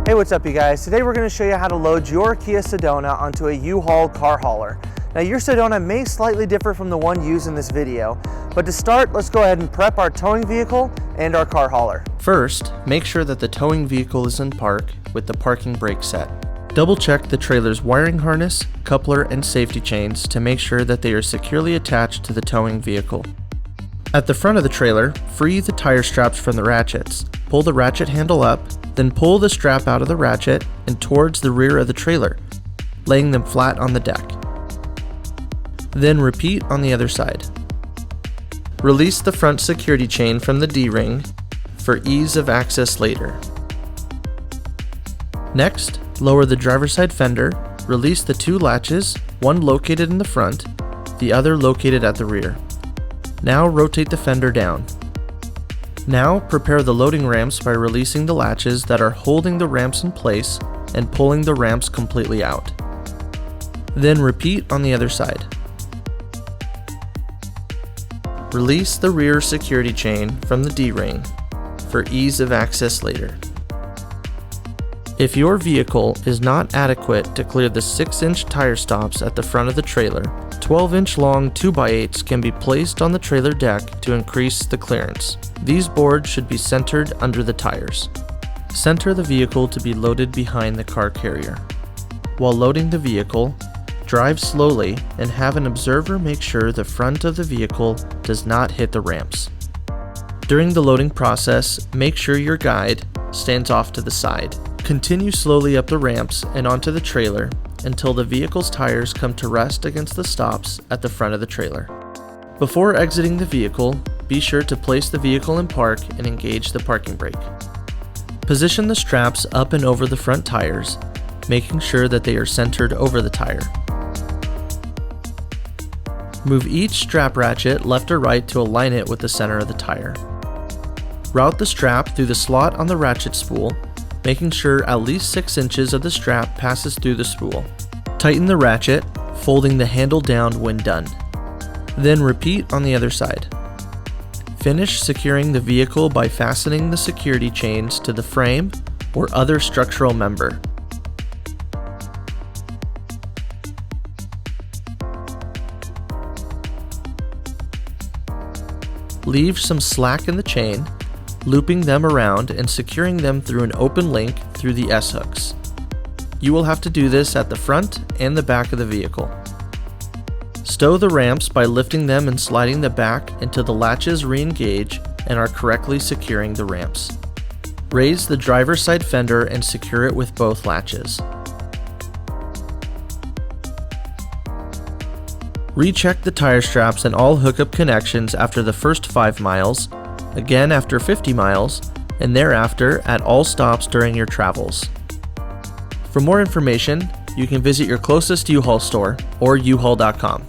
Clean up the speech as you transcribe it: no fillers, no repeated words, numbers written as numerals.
Hey, what's up you guys? Today we're going to show you how to load your Kia Sedona onto a U-Haul car hauler. Now your Sedona may slightly differ from the one used in this video, but to start, let's go ahead and prep our towing vehicle and our car hauler. First, make sure that the towing vehicle is in park with the parking brake set. Double check the trailer's wiring harness, coupler, and safety chains to make sure that they are securely attached to the towing vehicle. At the front of the trailer, free the tire straps from the ratchets. Pull the ratchet handle up, then pull the strap out of the ratchet and towards the rear of the trailer, laying them flat on the deck. Then repeat on the other side. Release the front security chain from the D-ring for ease of access later. Next, lower the driver's side fender, release the two latches, one located in the front, the other located at the rear. Now rotate the fender down. Now prepare the loading ramps by releasing the latches that are holding the ramps in place and pulling the ramps completely out. Then repeat on the other side. Release the rear security chain from the D-ring for ease of access later. If your vehicle is not adequate to clear the 6-inch tire stops at the front of the trailer, 12-inch long 2x8s can be placed on the trailer deck to increase the clearance. These boards should be centered under the tires. Center the vehicle to be loaded behind the car carrier. While loading the vehicle, drive slowly and have an observer make sure the front of the vehicle does not hit the ramps. During the loading process, make sure your guide stands off to the side. Continue slowly up the ramps and onto the trailer until the vehicle's tires come to rest against the stops at the front of the trailer. Before exiting the vehicle, be sure to place the vehicle in park and engage the parking brake. Position the straps up and over the front tires, making sure that they are centered over the tire. Move each strap ratchet left or right to align it with the center of the tire. Route the strap through the slot on the ratchet spool, making sure at least 6 inches of the strap passes through the spool. Tighten the ratchet, folding the handle down when done. Then repeat on the other side. Finish securing the vehicle by fastening the security chains to the frame or other structural member. Leave some slack in the chain, looping them around and securing them through an open link through the S-hooks. You will have to do this at the front and the back of the vehicle. Stow the ramps by lifting them and sliding the back until the latches re-engage and are correctly securing the ramps. Raise the driver's side fender and secure it with both latches. Recheck the tire straps and all hookup connections after the first 5 miles, again after 50 miles, and thereafter at all stops during your travels. For more information, you can visit your closest U-Haul store or uhaul.com.